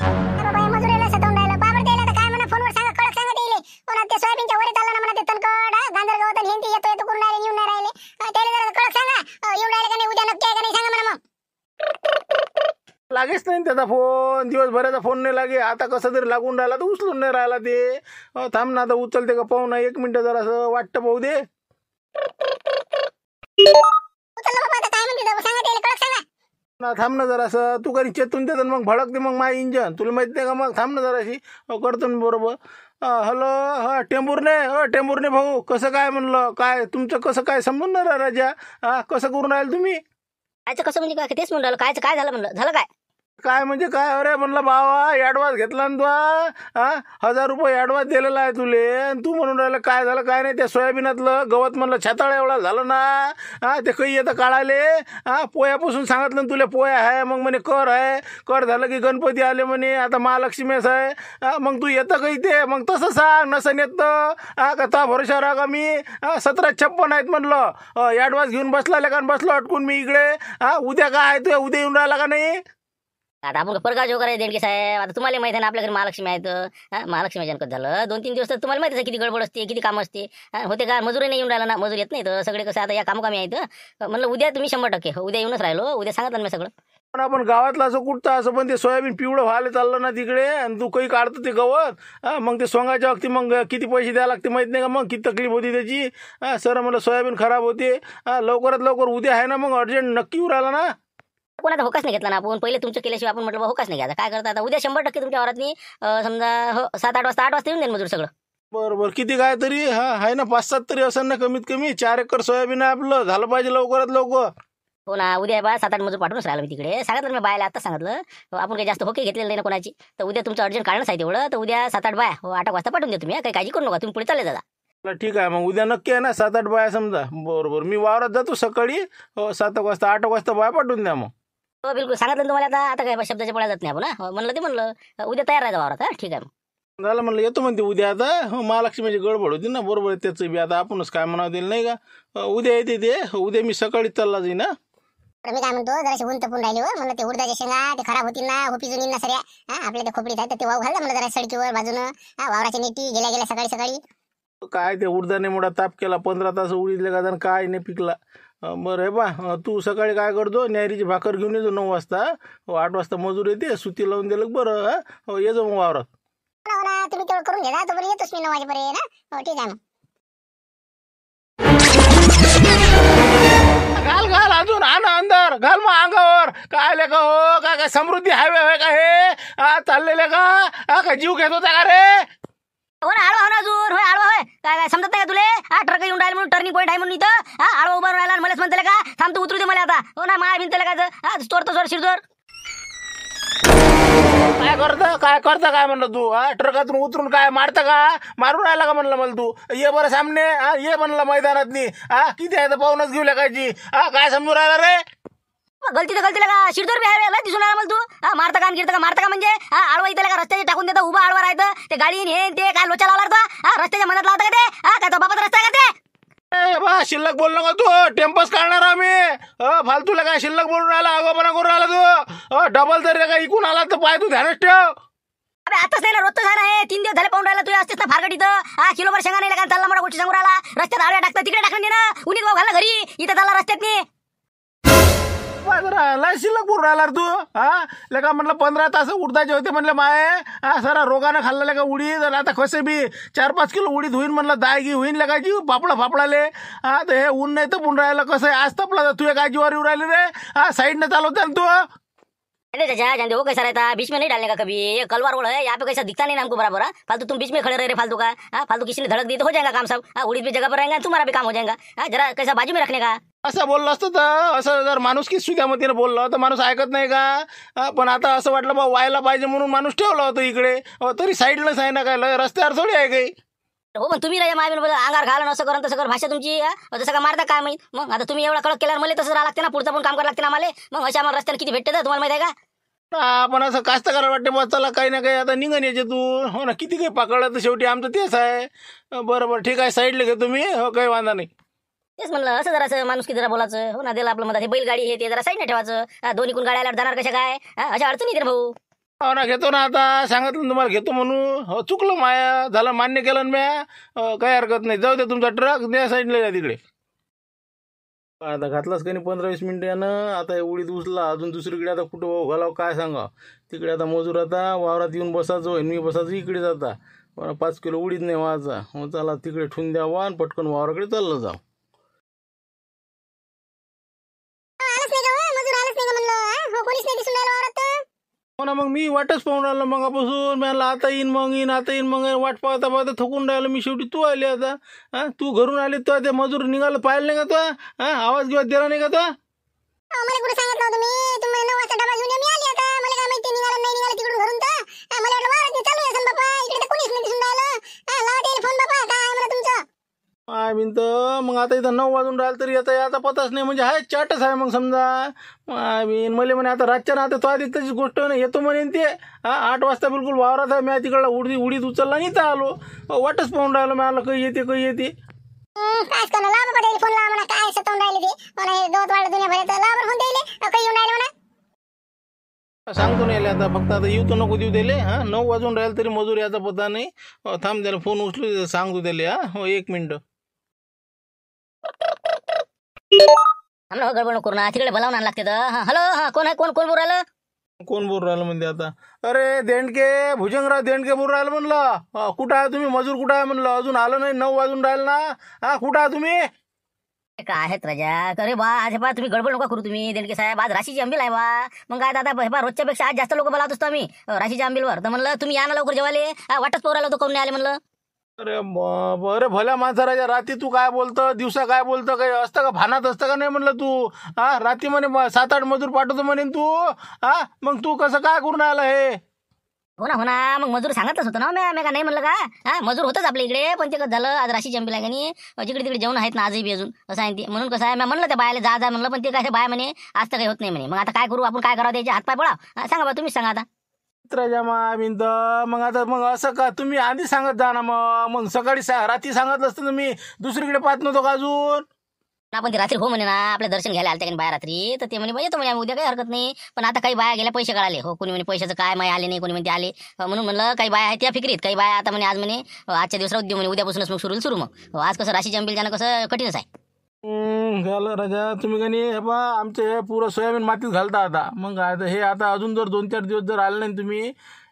बाबा हे मजुरीला सतावून राहिलं पाबर द्यायला तर काय म्हणा फोनवर सांगा कडक सांगा देईल पण ते सोयाबीनच्या वरे चाललं ना म्हणा ते तनकड गांजर गवत आणि हिंदी येतो येतो करून राहिले येऊन नाही राहिले त्याला जरा कडक सांगा येऊन राहिले का नाही उद्या नक्की आहे का नाही सांगा म्हणा मग लागेच नाही त्याचा फोन, दिवसभराचा फोन नाही लागे. आता कसं तरी लागून राहिला तर उचलून नाही राहिला ते. थांब ना आता उचलते का पाहू ना, 1 मिनिट जरा असं वाटतं पाहू दे. उचललं बाबा आता काय म्हणते सांगा त्याला कडक सांगा ना थांब ना जरासं, तू कधी चेतून देत मग भडकते मग माझं इंजन, तुला माहित नाही का. मग थांब ना जराशी, करतो ना बरोबर. हॅलो, हा टेंभुर्णे भाऊ, कसं काय म्हणलं, काय तुमचं कसं काय समजून नाही राजा. कसं करून राहील तुम्ही. कायचं कसं म्हणजे काय तेच म्हणलं, कायचं काय झालं म्हणलं, झालं काय. काय म्हणजे काय, अरे म्हणलं भावा ॲडव्हान्स घेतला ना तू, 1000 रुपये ॲडव्हान्स दिलेला आहे तुले, आणि तू म्हणून राहिलं काय झालं काय नाही. त्या सोयाबीनातलं गवत म्हणलं छाताळ एवढा झालं ना, ते काही येतं काढाले. पोयापासून सांगितलं ना तुला, पोया आहे मग म्हणे कर आहे, कर झालं की गणपती आले म्हणे, आता महालक्ष्मीच आहे. मग तू येतं काही ते, मग तसं सांग, नसन येतं का ता भरोशा राहा मी. 1756 आहेत म्हणलं, ॲडव्हान्स घेऊन बसला लेखान बसलो अटकून मी इकडे. उद्या काय आहे तू, उद्या येऊन राहिला का नाही. आता आपण परगाव जो करायचं देणगे साहेब, आता तुम्हाला माहिती आहे ना आपल्या घरी महालक्ष्मी आहेत. महालक्ष्मी जनकत झालं 2-3 दिवस तर तुम्हाला माहिती आहे किती गडबड असते, किती काम असते. होते का मजुरी नाही येऊन राहिला ना, मजूर येत नाही तर सगळे कसं आता या कामकामी आहेत. म्हणलं उद्या तुम्ही 100% उद्या येऊनच राहिलो, उद्या सांगितलं मी सगळं. पण आपण गावातलं असं कुठचं असं, पण ते सोयाबीन पिवळं व्हायला चाललं ना तिकडे, आणि तू काही काढतं ते गवत. मग ते सोंगाच्या वक्ती मग किती पैसे द्यायला लागते माहित नाही का, मग किती तकलीफ होती त्याची. सर म्हणलं सोयाबीन खराब होते. लवकरात लवकर उद्या आहे ना, मग अर्जंट नक्की येऊ राहिला ना. कोणाचा होकाच नाही घेतला ना आपण, पहिले तुमचं केल्याशिवाय आपण म्हटलं होकाच नाही घ्यायचा. काय करता आता उद्या 100% तुमच्या वरातनी समजा 7-8 वाजता 8 वाजता येऊन देईल मजूर सगळं. बरोबर, किती काय तरी आहे ना, 5-7 तरी असं ना कमीत कमी. 4 एकर सोयाबीन आहे आपलं, झालं पाहिजे लवकरात लवकर. हो ना, उद्या बा 7-8 मजूर पाठवूनच राहिलो मी तिकडे. सांगितलं मी बायला आता सांगितलं, आपण काही जास्त होके घेतलेलं नाही ना कोणाची. तर उद्या तुमचं अर्जंट काढणं आहे तेवढं, तर उद्या 7-8 बाय 8 वाजता पाठवून द्या तुम्ही. काही काळजी करू नका, तुम्ही पुढे चालले जा. ठीक आहे, मग उद्या नक्की आहे ना 7-8 बाया समजा. बरोबर, मी वावरात जातो सकाळी 7 वाजता 8 वाजता बाया पाठवून द्या मग. हो बिलकुल सांगितलं तुम्हाला. आता काय शब्दाच्या पळा जात नाही आपण. म्हणलं ते म्हणलं उद्या तयार राहायचं वावरात. ठीक आहे मग. झालं म्हणलं येतो म्हणते उद्या. आता महालक्ष्मीची गडबड होती ना, बरोबर त्याचं बी आता आपणच काय म्हणावं दिलं नाही का. उद्या येते ते, उद्या मी सकाळी चालला जाईन. तर मी काय म्हणतो जराशी ऊन तपून राहिली म्हणलं ते उडदाच्या शेंगा ते खराब होतील ना, होपी जुनी ना सऱ्या. आपल्या ते खोपडीत आहे तर ते वाव घालला म्हणलं जरा सडकीवर बाजूनं. वावराच्या नीटी गेल्या सकाळी सकाळी काय ते उडदाने मोठा ताप केला, 15 तास उडीदले का, काय नाही पिकला. बरं आहे बा, तू सकाळी काय करतो, न्यायरीची भाकर घेऊन येतो 9 वाजता. 8 वाजता मजूर येते, सुती लावून दिलं बरं. ये जाऊ मग वावरात. हो ना, तुम्ही तेवढं करून घ्या तोपर्यंत येतोच मी 9 वाजेपर्यंत ना. हो ठीक आहे मग. घाल अजून आण अंदर, घाल मग अंगावर. काय लेका हो, काय समृद्धी हायवे आहे का हे, चाललेले का जीव घेत होता का रे. हो ना, आडवा हो ना अजून, होय आडवा होय. काय समजत नाही का तुले. ट्रक येऊन राहील म्हणून, टर्निंग पॉईंट आहे म्हणून इथं. आडवा उभा राहिला आणि मलाच म्हणते का थांब तू उतरू दे मला आता. हो ना, माया भिंतले काय चोर तो चोर शिरजोर. काय करता काय म्हणलं तू. ट्रकातून उतरून काय मारतं का, मारून राहिला का म्हणलं मला तू. ये बरं सामने, ये म्हणलं मैदानातनी. किती आहे तर पाहूनच घेऊ लागायची. काय समजून राहिला रे. गलती तर गलतीला का शिरजोर बी आहे दिसून आला मला तू. मारता का गिरता का मारता का म्हणजे आडवा इथं का रस्त्याचे टाकून देता, उभा आडवा राहतं. ते गाडी हे ते काय लोचा लावला होता. रस्त्याच्या मनात लावता का ते. काय तो बाबाचा रस्ता का ते. शिल्लक बोल नका तू, टेम्पस काढणार आम्ही. फालतूला काय शिल्लक बोलून राहिला, अगोपणा करून राहिला तू. डबल तरी काय इकून आला तर पाय तू ध्यानच ठेव. अबे आताच नाही ना, रोजच आहे ना हे. 3 दिवस झाले पाहून राहिला तू असतेस ना फारकट इथं. किलोभर शेंगा नाही का चालला मला गोष्टी सांगून राहिला. रस्त्यात आडव्या टाकता तिकडे टाकून दे ना. उन्हीत भाऊ घालला घरी, इथं चालला रस्त्यात नाही. लय शिल्लक बोलून राहिला रे तू. लेका म्हणलं 15 तास उडदाचे होते म्हणलं माय. सरा रोगानं खाल्लं का उडीद, आता कसे बी 4-5 किलो उडीद होईन म्हणलं, दायगी होईन लेकाची फापडाले. तर हे ऊन नाही तर पुन राहिलं कसं आहे. आज तपला तू काय जीवावर येऊ राहिली रे. साईडनं चालवते ना तू. अरे चाचा जानते हो कैसा रहता, बीच में नहीं डालने का कभी. ये कलवार रोड है, यहाँ पे कैसा दिखता नहीं ना हमको बराबर. फालतू तुम बीच में खड़े रहे फालतू का. फालतू किसी ने धड़क दी तो हो जाएगा काम सब. उड़ीद भी जगह पर रहेंगे, तुम्हारा भी काम हो जाएगा. जरा कैसा बाजू में रखने का. असं बोललं असतं तर, असं जर माणूस की सुद्यामतीनं बोललं तर माणूस ऐकत नाही का. पण आता असं वाटलं बा व्हायला पाहिजे म्हणून माणूस ठेवला होता इकडे. तरी साईडलाच आहे ना, काय रस्त्यावर थोडी आहे काही. हो पण तुम्ही राजा माय अंगार घालून असं करून तसं कर. भाषा तुमची जसं का मारता काय माहित. मग आता तुम्ही एवढा कडक केल्यावर मला तसं राहा लागते ना, पुढचं पण काम करावं लागते ना आम्हाला. मग अशा आम्हाला रस्त्याला किती भेटते तुम्हाला माहिती आहे का. आपण असं कास्तकार वाटते बा, चला काही ना काही आता निघन याचे तू. हो ना, किती काही पकडलं तर शेवटी आमचं तेच आहे. बरोबर ठीक आहे, साईडला घे तुम्ही. हो काही वांधा नाही. तेच म्हणलं असं जरा माणूस की जरा बोलायचं. हो ना, दिलं आपलं मधात हे बैलगाडी हे ते जरा साईडने ठेवायचं. दोन्ही कोण गाड्याला जाणार कशा काय. अशा अडचणी येते भाऊ. हो ना घेतो ना. आता सांगितलं ना तुम्हाला घेतो म्हणून. हो चुकलं माया झालं, मान्य केलं ना म्या. काही हरकत नाही. जाऊ दे तुमचा ट्रक द्या साईडला या तिकडे. आता घातलाच काही 15-20 मिनिटं यानं. आता हे उडीत उचला अजून दुसरीकडे. आता कुठं घालावं काय सांगा. तिकडे आता मजूर आता वावरात येऊन बसायचो, मी बसायचो इकडे जाता. 5 किलो उडीत नाही व्हायचा. मग चला तिकडे ठेवून द्यावा आणि पटकन वावराकडे चाललं जाऊ. आलंच नाही का हो? मजूर आलंच नाही का म्हणलं? हो कोणीच नाही दिसून राहिलं वावरात. हो ना, मग मी वाटच पाहून राहिलो मगापासून. मला आता येईन मग येईन, आता येईन मग वाट पाहता पाहता थकून राहिलो मी. शेवटी तू आली आता. तू घरून आली तर ते मजूर निघालं पाहिलं नाही का तो? आवाज गिवाज दिला नाही का तो? मला कुठे सांगितलं होतं मी? तुम्ही 9 वाजता डबा घेऊन या, मी आली आता. मला काय माहिती निघालं नाही निघालं तिकडून घरून तर. मला वाटलं वावरात चालू आहे बापा, इकडे तर कोणीच नाही दिसून राहिलं. लावा टेलिफोन बापा, काय आहे मला तुमचं? मग आता इथं 9 वाजून राहिलं तरी आता याचा पताच नाही. म्हणजे हाय चाटच आहे मग समजा. मला म्हणे आता रातच्या ना आता तो आधी त्याची गोष्ट नाही येतो म्हणे ते. 8 वाजता बिलकुल वावरात आहे. मी तिकडला उडीत उचलला आणि इथं आलो. वाटच पाहून राहिलो मी. आलं काही येते काही येते. काय करणार? लावा बाबा टेलिफोन, लावा म्हणा. काय सतवून राहिले ते मला हे गवत वाढ दुनिया भरायचं. लावा बरं फोन द्यायले. काही येऊन राहिले म्हणा. सांगतो नाही आता. फक्त आता येऊ तर नको देऊ दिले. 9 वाजून राहिले तरी मजूर याचा पत्ता नाही. थांब त्याला फोन उचलू सांगतो त्याला. हो 1 मिनिट. आम्हाला गडबड नको करू ना, तिकडे बोलावून आण लागते तर. हॅलो, कोण आहे? कोण कोण बोलू राहिलं? कोण बोल राहिलं म्हणते आता? अरे देंडके, भुजंगराव देंडके बोल राहिलं म्हणलं. कुठं आहे तुम्ही? मजूर कुठं आहे म्हणलं? अजून आलं नाही. 9 वाजून राहिलं ना. कुठं आहे तुम्ही? काय आहेत राजा? अरे बा आज हे बा तुम्ही गडबड नका करू तुम्ही देणके साहेब. आज राशीची अंबील आहे बा. मग काय दादा हे बा रोजच्या पेक्षा आज जास्त लोक बोलावत असतो आम्ही राशीच्या अंबीलवर. तर म्हणलं तुम्ही या ना लवकर जेवाले. वाटच पोरायला होतो कोण नाही आले म्हणलं. अरे भल्या माणसा राजा, रात्री तू काय बोलतं, दिवसा काय बोलतं, काही असतं का? भानात असतं का नाही म्हणलं तू? रात्री म्हणे 7-8 मजूर पाठवतो म्हणे तू. मग तू कसं काय करून आला हे? हो ना. मग मजूर सांगतच होतं ना मी का नाही म्हणलं का? मजूर होतच आपल्या इकडे. पण ते कसं झालं आज राशीची अंबील आहे का नाही, जिकडे तिकडे जेवण आहेत ना आजही बी अजून असं आहे ते. म्हणून कसं आहे मी म्हणलं त्या बायाला जा म्हणलं, पण ते काय बाया म्हणे आज तर काही होत नाही म्हणे. मग आता काय करू आपण? काय करावं? त्याचे हातपाय पळा. सांगा बा तुम्हीच सांगा आता. राजा मग आता मग असं का तुम्ही आधी सांगत जा ना. मग सकाळी रात्री सांगितलं असतं ना, मी दुसरीकडे पाहत नव्हतो का अजून? आपण ते रात्री हो म्हणे ना आपलं दर्शन घ्यायला आलते का बाया रात्री. तर ते म्हणे येतो म्हणे आम्ही उद्या, काही हरकत नाही. पण आता काही बाया गेल्या पैसे कळाले. हो कोणी म्हणे पैशाचं काय माय आले नाही, कोणी म्हणते आले. म्हणून म्हणलं काही बाया आहेत त्या फिक्रीत. काही बाया आता म्हणे आज म्हणे आजच्या दिवस राहू दे म्हणे, उद्यापासूनच मग सुरू. मग आज कसं राशीची अंबील जाणं कसं कठीणच आहे. झालं राजा. तुम्ही का नाही हे बा आमचं हे पुरं सोयाबीन मातीत घालता आता. मग काय हे आता अजून जर 2-4 दिवस जर आले नाही तुम्ही,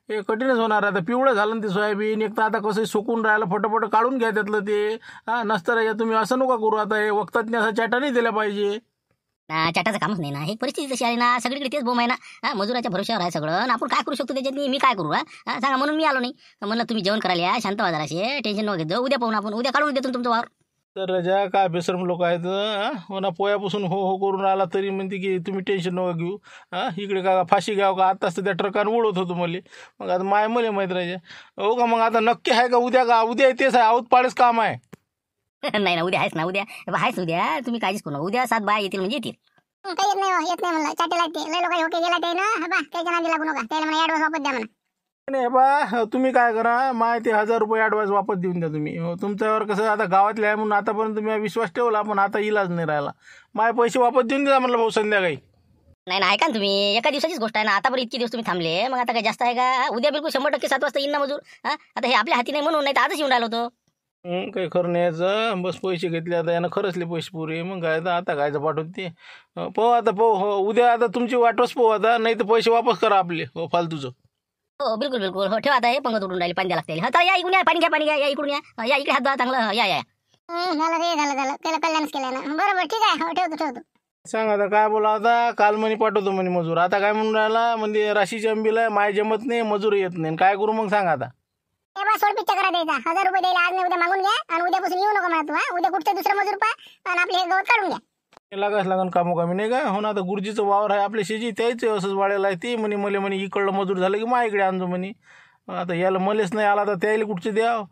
हे कठीणच होणार. आता पिवळं झालं ना ते सोयाबीन. एक तर आता कसं सुकून राहिलं, फटोफट काढून घ्या त्यातलं ते. नसतं राजा तुम्ही असं नका करू. आता हे वक्तात असा चाटा नाही दिला पाहिजे ना. चाटाचं कामच नाही ना. हे परिस्थिती तशी आहे ना, सगळीकडे तेच बोम आहे ना. मजुराच्या भरोश्यावर आहे सगळं. आणि आपण काय करू शकतो त्याच्यात? मी काय करू? सांगा. म्हणून मी आलो नाही. म्हणलं तुम्ही जेवण करायला या, शांत व्हा जराशे, टेन्शन नका घेत जाऊ. उद्या पाहून आपण, उद्या काढून देतो तुमचं वावर. तर राजा. काय बेसरम लोक आहेत. हो ना, पोयापासून हो करून आला तरी म्हणते की तुम्ही टेन्शन नका घेऊ. इकडे का फाशी घ्याव का? आत्ताच तर त्या ट्रकानं उडवत होतो मला. मग आता मला माहीत राजा. हो का? मग आता नक्की आहे का उद्या? का उद्या तेच आहे आऊत पाडेच काम आहे? नाही ना, उद्या आहेच ना. उद्या आहेच उद्या. तुम्ही काळजीच करू नका. उद्या 7 बाया येतील म्हणजे येतील. काही येत नाही म्हणलं. चाटे लागते लय लोक होके गेला ते ना. बा त्याच्या नादी लागू नका. त्याला म्हणा ऍडव्हान्स वापस द्या म्हणा. नाही बा तुम्ही काय करा, ते 1000 रुपये ॲडव्हान्स वापस देऊन द्या तुम्ही. तुमच्यावर कसं आता गावातले आहे म्हणून आतापर्यंत तुम्ही विश्वास ठेवला, पण आता इलाज नाही राहिला. पैसे वापस देऊन द्या म्हणलं भाऊ संध्याकाळी. नाही ना, ऐका ना तुम्ही. एका दिवसाचीच गोष्ट आहे ना. आतापर्यंत इतके दिवस तुम्ही थांबले, मग आता काय जास्त आहे का? उद्या बिलकुल 100% 7 वाजता येईन ना मजूर. आता हे आपल्या हाती नाही म्हणून, नाही तर आजच येऊन राहिलो होतो. काही खरं नाही याचं. बस पैसे घेतले आता यानं, खरंचले पैसे पुरे. मग काय आता कायचं पाठवत ते. पाहू आता हो उद्या आता तुमची वाटच पाहू आता, नाही तर पैसे वापस करा आपले हो फालतूचं. हो बिलकुल. हो ठेवा आता. हे पंगत उडून राहिले, पाणी द्यायला लागते. तर या इकडून या, पाणी घ्या. या इकडून या इकडे हात द्या चांगलं. या. झालं रे झालं. त्याला कल्याणच केलं ना. बरोबर ठीक आहे. हो ठेवतो. सांग आता काय बोला. आता काल म्हणे पाठवतो म्हणे मजूर. आता काय म्हणून राहिला म्हणजे राशीची अंबील आहे, माय जमत नाही, मजूर येत नाही. काय करू मग सांग आता? ए बा सोड पिच्चा करा द्यायचा. 1000 रुपये द्यायला आज नाही उद्या मागून घ्या. आणि उद्यापासून येऊ नका म्हणा तू. उद्या कुठचं दुसरं मजूर पा आणि आपले हे गवत काढून घ्या. लागाच लागन कामोकामी नाही का? हो ना. आता गुरुजीचं वावर आहे आपल्या शेजी, त्याच असंच वाढेल आहे. ते म्हणे इकडलं मजूर झालं की मा इकडे आणतो म्हणे. आता याला मलेच नाही आला तर त्याला कुठचे द्याव?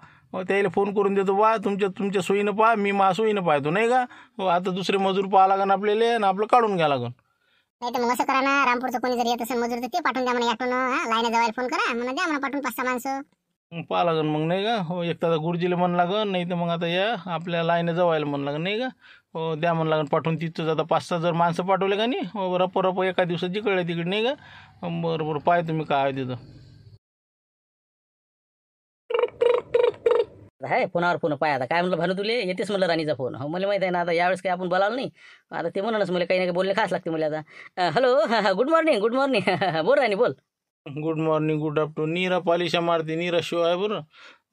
त्याला फोन करून देतो बा तुमच्या सोयीनं पहा, मी सोयीनं पाहतो नाही का? आता दुसरे मजूर पाहा लागन आपल्याला आणि आपलं काढून घ्या लागन. नाही तर मग असं करा ना, रामपूरचं कोणी जर येत असेल मजूर तर ते पाठवून द्या म्हणा. याटून लाईन जवळ फोन करा म्हणा, द्या म्हणा पाठवून 5-6 माणसं. पाहा लागन मग नाही का. हो एक तर आता गुरुजीला म्हण लागन, नाही तर मग आता या आपल्या लाईन जवायला म्हण लागन नाही का. हो द्या म्हण लागन पाठवून. तिथंच आता 5-6 जर माणसं पाठवले का नाही, हो रप एका दिवसात जिकडे तिकडे नाही का. बरं बरं पाय तुम्ही काय आहे तिथं. आहे फोनावर फोन पाय. आता काय म्हणलं भानू तुले येतेच म्हणलं राणीचा फोन. हो मला माहिती आहे ना, आता यावेळेस काही आपण बोलावलं नाही. आता ते म्हणूनच मला काही ना काही बोलणे खास लागते मला आता. Hello good morning good morning बोल राणी बोल. Good morning good afternoon. नीरा पालिशा मारते नीरा शिव आहे बरं.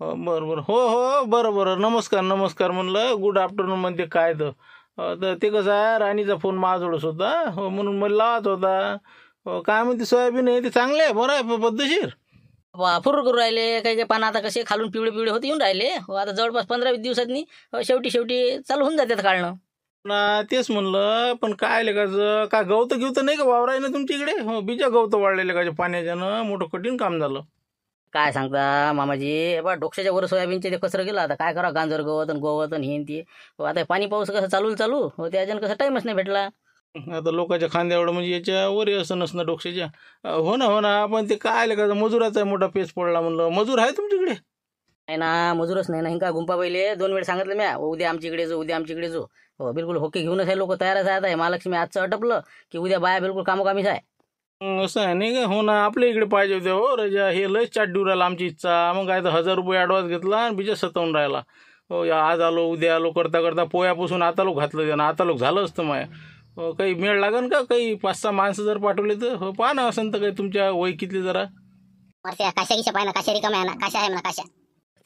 बरं बरं हो हो बरं बरं नमस्कार नमस्कार म्हणलं. गुड आफ्टरनून म्हणते काय तर. तर ते कसं आहे राणीचा फोन माझ्याजवळच होता. हो म्हणून मला लावत होता. हो काय म्हणते सोयाबीन आहे ते चांगले आहे बरं आहे पद्धतशीर. फुर करू राहिले काही काही पानं आता कसे खालून पिवळे पिवळे होते येऊन राहिले. हो आता जवळपास 15-20 दिवसांनी शेवटी चालू होऊन जाते काढणं. ना तेच म्हणलं पण काय लेखाचं काय गवत घेवत नाही का वावर आहे ना तुमच्या इकडे. हो बीजा गवत वाढलेले का पाण्याच्यानं मोठं कठीण काम झालं. काय सांगता मामाजी बा डोक्याच्या वर सोयाबीनचे ते कसरं गेलं. आता काय करा गांजर गवत आणि हे ते. हो आता पाणी पाऊस कसं चालू हो त्याच्यानं कसं टाईमच नाही भेटला. आता लोकांच्या खांद्यावर म्हणजे याच्या वर असं नसणं डोक्याच्या. हो ना पण ते काय लेखाचं मजुराचा मोठा पेच पडला म्हणलं. मजूर आहे तुमच्याकडे. नाही ना मजूरच नाही ना. हिंका गुंपा पहिले 2 वेळ सांगितलं म्या उद्या आमच्या इकडे जो उद्या आमच्या इकडे जो. हो बिलकुल होके घेऊनच आहे लोक तयारच आहे. आता महालक्ष्मी आजचं अटपलं की उद्या बाया बिलकुल कामोकामीच आहे. असं आहे नाही का. हो ना आपल्या इकडे पाहिजे होते हो रजा. हे लयच चाट राहिला आमची इच्छा. मग काय तर 1000 रुपये ॲडव्हान्स घेतला आणि बीजा सतवून राहिला. हो या आज आलो उद्या आलो करता करता पोयापासून आता लोक घातलं त्यानं. आता लोक झालं असतं माया. हो काही मेळ लागन का काही 5-6 माणसं जर पाठवले तर. हो पहा ना असं तर काही तुमच्या वैकीतले जरा. काशा गिशा पाहिजे ना, काशा रिकाम्या आहे ना, काशा आहे म्हणा काशा.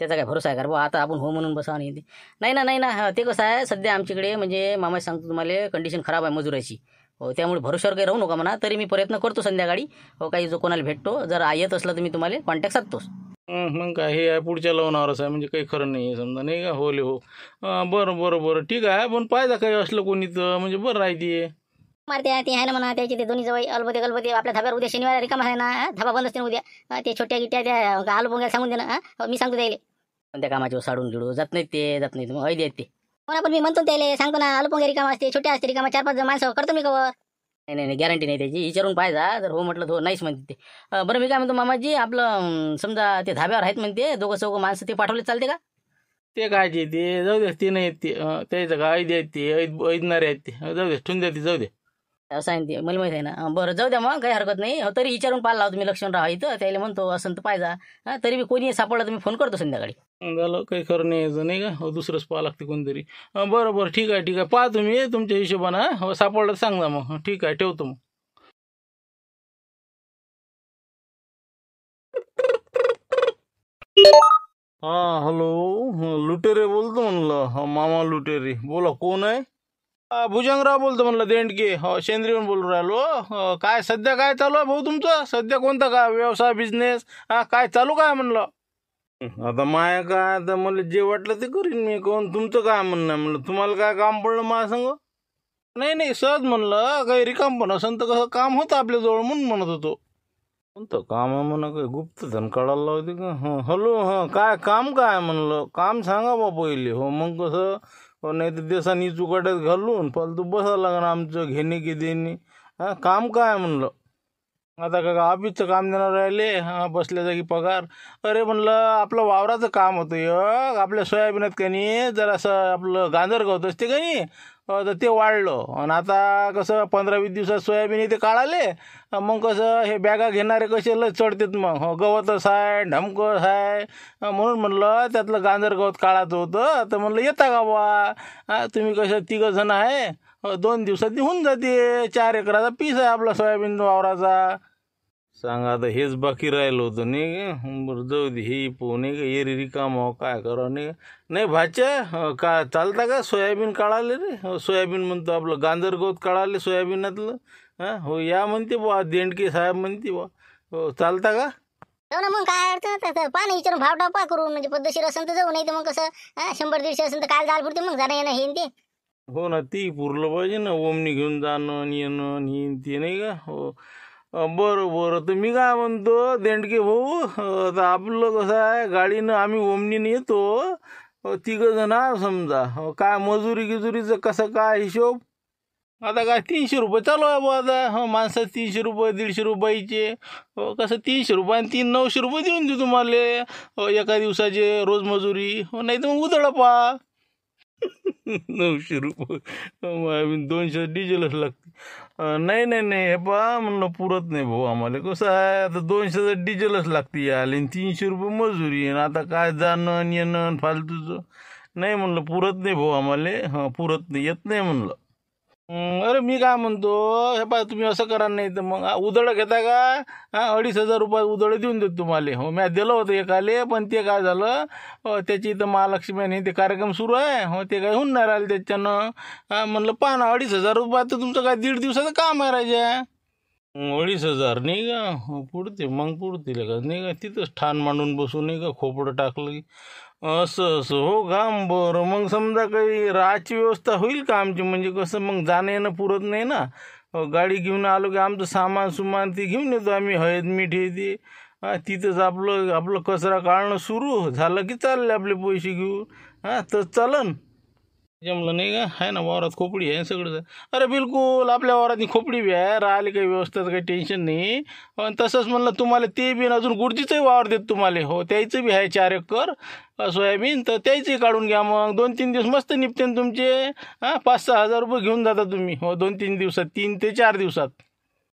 त्याचा काय भरोसा आहे का बा. आता आपण हो म्हणून बसा आणि ते नाही ना. ते कसं आहे सध्या आमच्याकडे म्हणजे मामा सांगतो तुम्हाला कंडिशन खराब आहे मजुराची. हो त्यामुळे भरोशावर काही राहू नका म्हणा. तरी मी प्रयत्न करतो संध्याकाळी. हो काही जो कोणाला भेटतो जर येत असलं तर मी तुम्हाला कॉन्टॅक्ट साधतोच. मग काय हे आहे पुढच्या लावणारच आहे म्हणजे काही खरं नाही आहे समजा नाही का. होले हो बरं ठीक आहे. पण पाहिजे काही असलं कोणी तर म्हणजे बरं राहते. मारते ते आहे ना म्हणा त्याचे ते दोन्ही जवळ अलबते आपल्या धाब्यावर उद्या शनिवार रिकामा आहे ना. धाबा बंद असते ना उद्या. ते छोट्या गिट्ट्या त्या आलू पोंग्या सांगून दे ना. मी सांगतो त्याला. पण त्या कामाची साडून गिडू जात नाहीत मग ऐदी आहेत ते. म्हणा पण मी म्हणतो त्याला सांगतो ना आलू पोंग्या रिकामा असते छोट्या असते रिकामा 4-5 माणसं करतो मी कवर. नाही गॅरंटी नाही त्याची. विचारून पाहिजे जर हो म्हटलं तर हो नाहीच म्हणते ते. बरं मी काय म्हणतो मामाजी आपलं समजा ते धाब्यावर आहेत म्हणते 2-4 माणसं ते पाठवले चालते का. ते कायचे ते जाऊ दे. ते नाही येत ते. त्याचं का ऐदी आहेत ते ऐदणारे आहेत ते. जाऊ दे ठेवून द्या ते जाऊ दे. असं आहे ते मला माहिती आहे ना. बरं जाऊ द्या मग काही हरकत नाही. हो तरी विचारून पाहिला लावतो मी लक्षण राहा इथं त्याला म्हणतो असं तर पाहिजे. तरी मी कोणी सापडलं तर मी फोन करतो संध्याकाळी. झालं काही खरं नाही यायचं नाही का. हो दुसरंच पाहा लागते कोणतरी. बरं ठीक आहे पाहा तुम्ही तुमच्या हिशोबानं. हो सापडलं तर सांगा मग. ठीक आहे ठेवतो मग. हां हॅलो लुटेरे बोलतो म्हणलं. मामा लुटेरे बोला कोण आहे. भुजंगराव बोलतो म्हणलं देंडके. हो शेंद्रीहून बोलू राहिलो. काय सध्या काय चालू आहे भाऊ तुमचं. सध्या कोणता काय व्यवसाय बिझनेस काय चालू काय म्हणलं. आता माया काय आता मला जे वाटलं ते करीन मी. कोण तुमचं काय म्हणणं आहे म्हणलं. तुम्हाला काय काम पडलं माझ्या संग. नाही सहज म्हणलं काही रिकाम पण असं तर कसं काम होतं आपल्याजवळ म्हणून म्हणत होतो. कोणतं काम आहे म्हणा काही गुप्तधन काढायला लावते का. हॅलो काय काम काय म्हणलं. काम सांगा बा पहिले. हो मग कसं नाही तर देशानी चुकाट्यात घालून फालतू बसायला लागणार आमचं घेणे की देणे. काम काय म्हणलं. आता का ऑफिसचं काम देणार राहिले. बसल्या जागी पगार. अरे म्हणलं आपलं वावराचं काम होतं आपल्या सोयाबीनात का नाही जरासं आपलं गांजर गवत असते का नाही. तर ते वाढलं आणि आता कसं 15-20 दिवसात सोयाबीन इथे काढाले. मग कसं हे बॅगा घेणारे कसे लय चढतात मग. हो गवतच आहे ढमकच आहे. म्हणून म्हणलं त्यातलं गांजर गवत काढायचं होतं. तर म्हणलं येता का बा. तुम्ही कसं 3 जण आहे. 2 दिवसात होऊन जाते. 4 एकराचा पीस आहे आपला सोयाबीन वावराचा. सांगा आता हेच बाकी राहिलं होतं नाही का. बरं जाऊ दे हे पोहू नाही का एरी रिकाम हो काय करावं नाही भाच्या का चालता का सोयाबीन काढाले रे. सोयाबीन म्हणतो आपलं गांजर गवत काढाले सोयाबीनातलं. हो या म्हणते बा देंडके साहेब म्हणते बा. हो चालता का. जाऊ ना मग काय अडचण पाणी विचारून भाव टापा करू म्हणजे पद्धतशीर असेल तर जाऊ. नाही तर मग कसं 100-150 असेल तर काय जाल पुरते मग जाणं येणं हे ते. हो ना ती पुरलं पाहिजे ना. ओमनी घेऊन जाणं आणि येणं आणि ते नाही का. हो बरं तर मी काय म्हणतो देंडके भाऊ. तर आपलं कसं आहे गाडीनं आम्ही ओमनीनं येतो. 3 जण समजा. काय मजुरी गिजुरीचं कसं काय हिशोब. आता काय 300 रुपये चालू आहे बुवा आता. हो माणसं 300 रुपये 150 रुपयाचे. हो कसं 300 रुपये आणि 900 रुपये देऊन देऊ तुम्हाला. हो एका दिवसाचे रोज मजुरी. हो नाही तर मग उधळ पा. 900 रुपये 200 डिझेलच लागते. नाही नाही नाही हे पहा म्हणलं पुरत नाही भाऊ आम्हाला. कसं आहे आता 200 डिझेलच लागते यायला आणि 300 रुपये मजुरी आणि आता काय जाणं आणि येणं आणि फालतूचं. नाही म्हणलं पुरत नाही भाऊ आम्हाला. हां पुरत नाही येत नाही म्हणलं. अरे मी काय म्हणतो हे पहा तुम्ही असं करा नाही तर मग उधळं घेता का. 2,500 रुपये उधळं देऊन देतो तुम्हाला. हो मी दिलं होतं एकाले पण ते काय झालं त्याची इथं महालक्ष्मी आणि ते कार्यक्रम सुरू आहे. हो ते काय होऊन नाही राहिलं त्याच्यानं. म्हणलं पहा ना 2,500 रुपये तर तुमचं काय 1.5 दिवसाचं काम आहे राजा. 2,500 नाही का. हो पुढते मग पुढतील का नाही का तिथंच ठाण मांडून बसू नाही का खोपडं टाकलं की. असं असं हो का. बरं मग समजा काही राहायची व्यवस्था होईल का आमची. म्हणजे कसं मग जाणं येणं पुरत नाही ना. गाडी घेऊन आलो की आमचं सामान ते घेऊन येतो आम्ही. हळद मीठ हे ते. तिथंच आपलं कचरा काढणं सुरू झालं की चालले आपले पैसे घेऊन. तर चालन जमलं नाही का. आहे ना वावरात खोपडी आहे सगळं. अरे बिलकुल आपल्या वावरात खोपडी बी आहे. राहिले काही व्यवस्थेचं काही टेन्शन नाही. पण तसंच म्हणलं तुम्हाला ते बी अजून गुडचीचंही वावर देत तुम्हाला. हो त्याचं बी आहे 4 एकर सोयाबीन. तर त्याचंही काढून घ्या मग 2-3 दिवस मस्त निपते तुमचे. 5-6 हजार रुपये घेऊन जाता तुम्ही. हो 2-3 दिवसात 3 ते 4 दिवसात.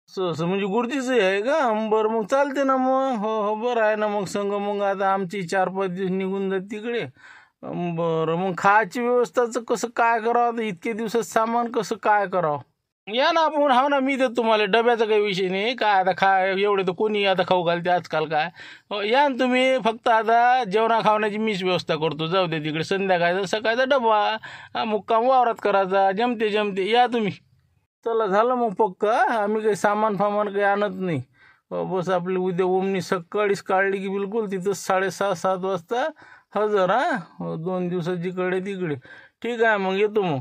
असं म्हणजे गुडचीचंही आहे का. बरं मग चालते ना मग. हो हो बरं आहे ना मग संग. मग आता आमची 4-5 दिवस निघून जात तिकडे. बरं मग खायची व्यवस्थाचं कसं काय करावं. आता इतके दिवसात सामान कसं काय करावं. या ना आपण. हा ना मी देतो तुम्हाला. डब्याचा काही विषय नाही काय. आता एवढे तर कोणी आता खाऊ घालते आजकाल काय. हो या ना तुम्ही. फक्त आता जेवणा खावण्याची मीच व्यवस्था करतो. जाऊ दे तिकडे संध्याकाळचा सकाळचा डबा मुक्काम वावरात करायचा. जमते या तुम्ही. चला झालं मग पक्का. आम्ही काही सामान काही आणत नाही. बस आपली उद्या ओमनी सकाळीच काढली की बिलकुल तिथं 6:30-7 वाजता हजर. 2 दिवसाची कडे तिकडे. ठीक आहे मग येतो मग.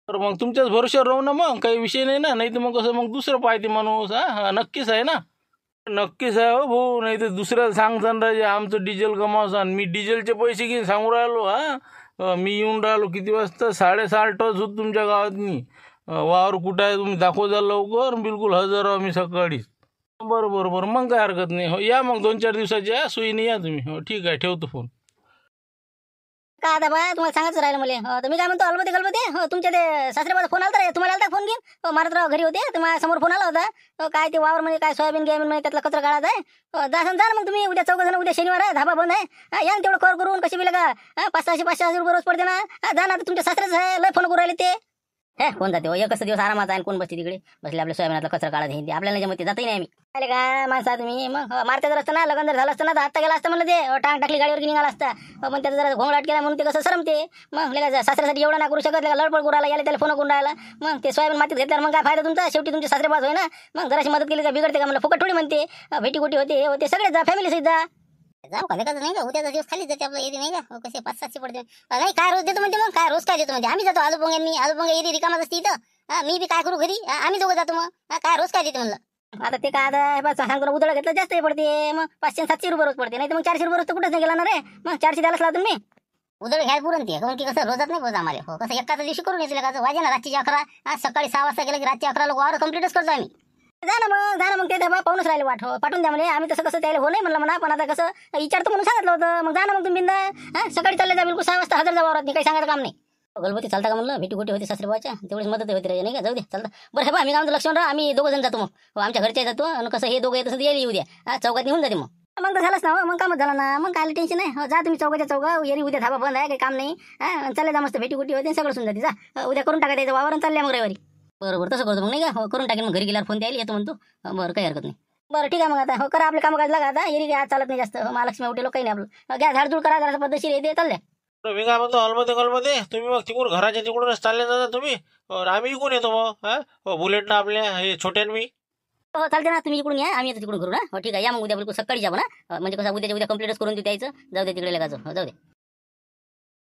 तर मग तुमच्याच भरोश्यावर राहू ना मग. काही विषय नाही ना. नाही तर मग कसं मग दुसरं पाहिजे माणूस. नक्कीच आहे ना. नक्कीच आहे हो भाऊ. नाही तर दुसऱ्याला सांगसान राजे आमचं डिझेल गमावसान. मी डिझेलचे पैसे घेऊन सांगू राहिलो. मी येऊन राहिलो किती वाजता 6:30 होत तुमच्या गावात. मी वावर कुठं आहे तुम्ही दाखव जा लवकर. बिलकुल हजर आहो मी सकाळीच. बरं मग काय हरकत नाही. हो या मग 2-4 दिवसाच्या सोयीने या तुम्ही. हो ठीक आहे ठेवतो फोन. का आता बा तुम्हाला सांगायचं राहिलं मला. तर मी काय म्हणतो गलबते हो तुमच्या ते सासऱ्याचा फोन आला रे. तुम्हाला आलता फोन घेऊन. मारुतराव घरी होते तर माझ्या समोर फोन आला होता. काय ते वावर म्हणजे काय सोयाबीन मध्ये त्यातला कचरा काढायचा आहे. जा ना मग तुम्ही. उद्या 4 जण. उद्या शनिवार आहे. धाबा बंद आहे. या ना तेवढं कर करून कशी बिल का 500-500 रुपये रोज पडते ना. जा ना तुमच्या सासऱ्याच आहे. लय फोन करू राहिले ते. हे कोण जाते हो. एकच दिवस आरामाचा आहे. कोण बसते तिकडे. बसले आपल्या सोयाबीनातला कचरा काढत हे आपल्याला जमते. जातही नाही आम्ही. अरे काय माणसा तुम्ही. मग मारते जर असतं ना लग्न जर झालं असतं ना तर आता गेला असतं म्हणलं ते टांग टाकली गाडीवर की निघाला असता. पण त्याचा जरा घोंगडाट केला म्हणून ते कसं सरमते. मग सासऱ्यासाठी एवढा ना करू शकत. लडपड करू राहिला. याला त्याला फोन करून राहिला. मग ते सोयाबीन मातीत घेतल्यावर मग काय फायदा तुमचा. शेवटी तुमचे सासरे पास होय ना. मग जराशी मदत केली का बिघडते का. मला फुकट थोडी म्हणते. भेटीगुटी होते हे होते सगळे जा फॅमिली सहित जा. जाऊ का लेखाचं नाही का. उद्याचा दिवस खाली जाते आपलं एरी नाही का. कसे 500-700 पडते. नाही काय रोज देतो म्हणते. मग काय रोज काय देतो म्हणजे. आम्ही जातो आलूपोंगे एरी रिकामाच असते इथं. मी बी काय करू घरी. आम्ही दोघं जातो मग. काय रोज काय देते म्हणलं. आता ते काय आता सांगतो ना उधळ घेतलं जास्त पडते. मग 500-700 रुपये रोज पडते. नाही तर मग 400 रुपये रोज तर कुठंच नाही गेला ना रे. मग 400 द्यायलाच लावतो मी. उधळ घ्यायला पुरण ते. कारण की कसं रोजात नाही पोहोच आम्हाला. हो कसं एकाच दिवशी करून येतो लेखाचं. वाजे ना रात्री 11. सकाळी 6 वाजता गेलं की रात्री 11 लोक वावर कम्प्लीटच करतो आम्ही. जा ना मग ते पाहूनच राहिले वाट. हो पाठवून द्या म्हणजे. आम्ही तसं कसं त्याला हो नाही म्हणलं म्हणा. पण आता कसं विचारतो म्हणून सांगितलं होतं. मग जा ना मग तुम्ही बिंदा. सकाळी चालले जा बिलकुल 6 वाजता हजर जा वावरात. काही सांगायचं काम नाही. गलबती चालता का म्हणलं. भेटी होती सासरेबाच्या तेवढीच मदत होती रे नाही का. जाऊ दे चालतं. बरं हे बा आम्ही आमचं लक्षण राहा. आम्ही 2 जण जातो मग. हो आमच्या घरच्या जातो. आणि कसं हे 2 येत असं येईल उद्या. चौकात निघून जाते मग तर झालंच ना. मग कामच झालं ना. मग काय टेन्शन नाही. हो जा तुम्ही चौका येरी. उद्या धाबा बंद आहे. काही काम नाही. चालले जा मस्त भेटी होते सगळं सुन जाते. जा उद्या करून टाका त्याचं वावर. चालल्या मग रविवारी. बरोबर तसं करतो मग नाही का. हो करून टाकेन मग. घरी गेल्यावर फोन द्यायला येतो म्हणतो. बरं काही हरकत नाही. बरं ठीक आहे मग. आता हो करा आपले काम लागा. आता येरी आज चालत नाही जास्त. महालक्ष्मी उठे काही नाही आपलं. घ्या झाडझूड करा जरा पद्धतशीर येते चालल्या. मी काय म्हणतो हॉलमध्ये तुम्ही मग तिकडून घराच्या तिकडूनच चालले जाता तुम्ही. आम्ही इकडून येतो मग. बुलेट ना आपल्या हे छोट्यान मी. हो चालते ना. तुम्ही इकडून या. आम्ही येतो तिकडून करू ना. हो ठीक आहे या मग. उद्या बिलकुल सकाळी जाऊ ना. म्हणजे कसं उद्या कम्प्लीटच करून देऊ द्यायचं. जाऊ दे तिकडे लगायचं. हो जाऊ दे.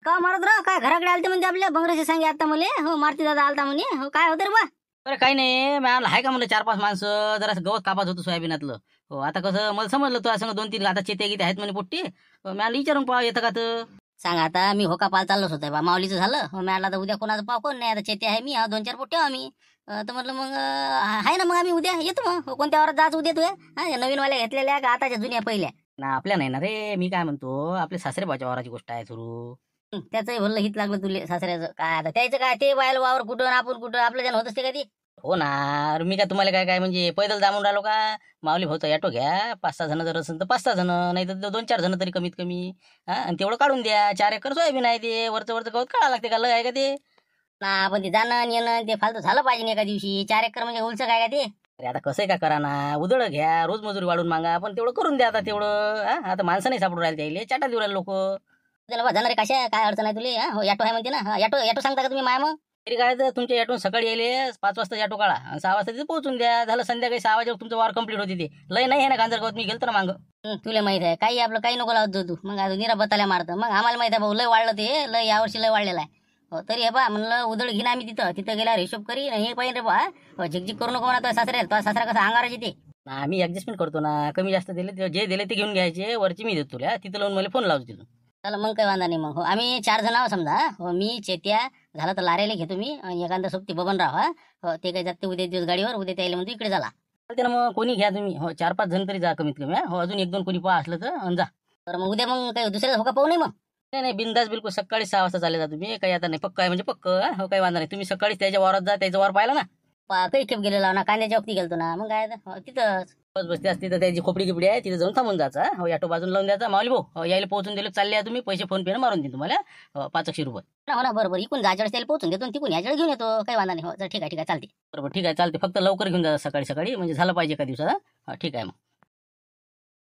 का मारत राह. काय घराकडे आलते म्हणजे आपल्या बंगऱ्याचे सांगे आता मुले. हो मारती दादा आलता म्हणे. हो काय होतं रे बा. अरे काही नाही. मला आहे का म्हणलं 4-5 माणसं. जरा गवत कापात होतं सोयाबीनातलं. हो आता कसं मला समजलं तुझ्या संग 2-3 आता चेते गीते आहेत म्हणे पोट्टी. मला विचारून पाहा येतं का तर. सांग आता मी होका पाल चाललोच होतं बा. माऊलीचं झालं. मला आता उद्या कोणाचं पाव कोण नाही. आता चेते आहे मी. 2-4 पोट्टे आम्ही. तर म्हटलं मग आहे ना, मग आम्ही उद्या येतो. मग कोणत्या वारात जायचं उद्या तू? या नवीनवाल्या घेतलेल्या का आताच्या जुन्या पहिल्या? ना आपल्या नाही ना रे, मी काय म्हणतो आपल्या सासरे भाच्या वावराची गोष्ट आहे सुरू. त्याचंही भरलं हित लागलं तुले सासऱ्याचं. काय आता त्याचं काय, ते बायला वावर कुठं आणि आपण कुठं, आपल्या जण होत असते का ती? हो ना, अरे मी काय तुम्हाला काय काय म्हणजे पैदल जामून राहिलो का? माऊली भाऊचा ऑटो घ्या, 5-6 जण जर असेल तर 5-6 जण, नाही तर 2-4 जण तरी कमीत कमी. आणि तेवढं काढून द्या. 4 एकर सोयाबीन आहे, ते वरचं वरचं गवत काढा लागते का? लय आहे का ते? ना पण ते जाणं आणि येणं ते फालतू झालं पाहिजे ना एका दिवशी. 4 एकर म्हणजे उलचं काय का ते? अरे आता कसं का करा ना, उदळ घ्या, रोज मजुरी वाढून मागा, पण तेवढं करून द्या आता तेवढं. आता माणसं नाही सापडून राहिले त्याला, चाटा देऊ राहिले लोक. त्याला जाणार कशा, काय अडचण आहे तुले? हो ऑटो आहे म्हणते ना. ऑटो सांगता का तुम्ही माय? मग तरी काय तर तुमच्या याटून सकाळी यायले 5 वाजता ऑटो काढा आणि 6 वाजता तिथे पोहोचून द्या. झालं संध्याकाळी 6 वाजेवर तुमचं वार कंप्लीट होते. ते लय नाही आहे ना गांजर गवत, मी गेलतो ना मागं. तुला माहित आहे काही आपलं काही नको लावत जाऊ तू. मग आता निरा बताल्या मारतं. मग आम्हाला माहित आहे भाऊ, लय वाढलं ते, लय यावर्षी लय वाढलेलं आहे. हो तरी हे बा म्हणलं उदळ घेईन आम्ही तिथं गेल्यावर हिशोब करी. हे पाहिजे रे बा, झिकझिक करू नको म्हणा. सासरे सासरा कसं अंगाराचे ते. आम्ही ऍडजस्टमेंट करतो ना, कमी जास्त दिले जे दिले ते घेऊन घ्यायचे, वरची मी देतो तुला. तिथं लावून मला फोन लावतो तिथून. चला मग काही वांधा नाही. मग हो आम्ही 4 जण आहोत समजा. हो मी चेत्या झालं तर लारेला घेतो मी, आणि एखादा सोबती बबनराव. हो ते काय जाते उद्या दिवस गाडीवर, उद्या त्याला म्हणतो इकडे झाला. चालते ना, मग कोणी घ्या तुम्ही. हो 4-5 जण तरी जा कमीत कमी. हो अजून 1-2 कोणी पहा असलं तर आणि जा. तर मग उद्या मग काही दुसऱ्या धोका पाहू नये मग. नाही नाही, बिंदास बिलकुल सकाळी 6 वाजता चालले जा तुम्ही. काही आता नाही, पक्क आहे म्हणजे पक्क. हो काही वांधा नाही, तुम्ही सकाळीच त्याच्या वावरात जा. त्याचा वावर पाहिला ना, काही खेप गेलेला ना, कांद्याच्या वक्ती गेलतो ना. मग काय हो, तिथंच बस बसते असते तर त्याची खोपडी गिपडी आहे, तिथे जाऊन थांबून जायचा. हो ऑटो बाजून लावून द्यायचा. माऊली भाऊ हो यायला पोहोचून दिले, चालले आहे तुम्ही, पैसे फोन पे मारून देईन तुम्हाला. 500 रुपये. हो ना, बरोबर. इकून जायच्या वेळेस त्याला पोहोचून देतो, तिकून याच्या घेऊन येतो. काही वांधा नाही. हो चल ठीक आहे चालते. बरोबर ठीक आहे, चालते. फक्त लवकर घेऊन जा सकाळी सकाळी, म्हणजे झालं पाहिजे एका दिवसात. ठीक आहे मग.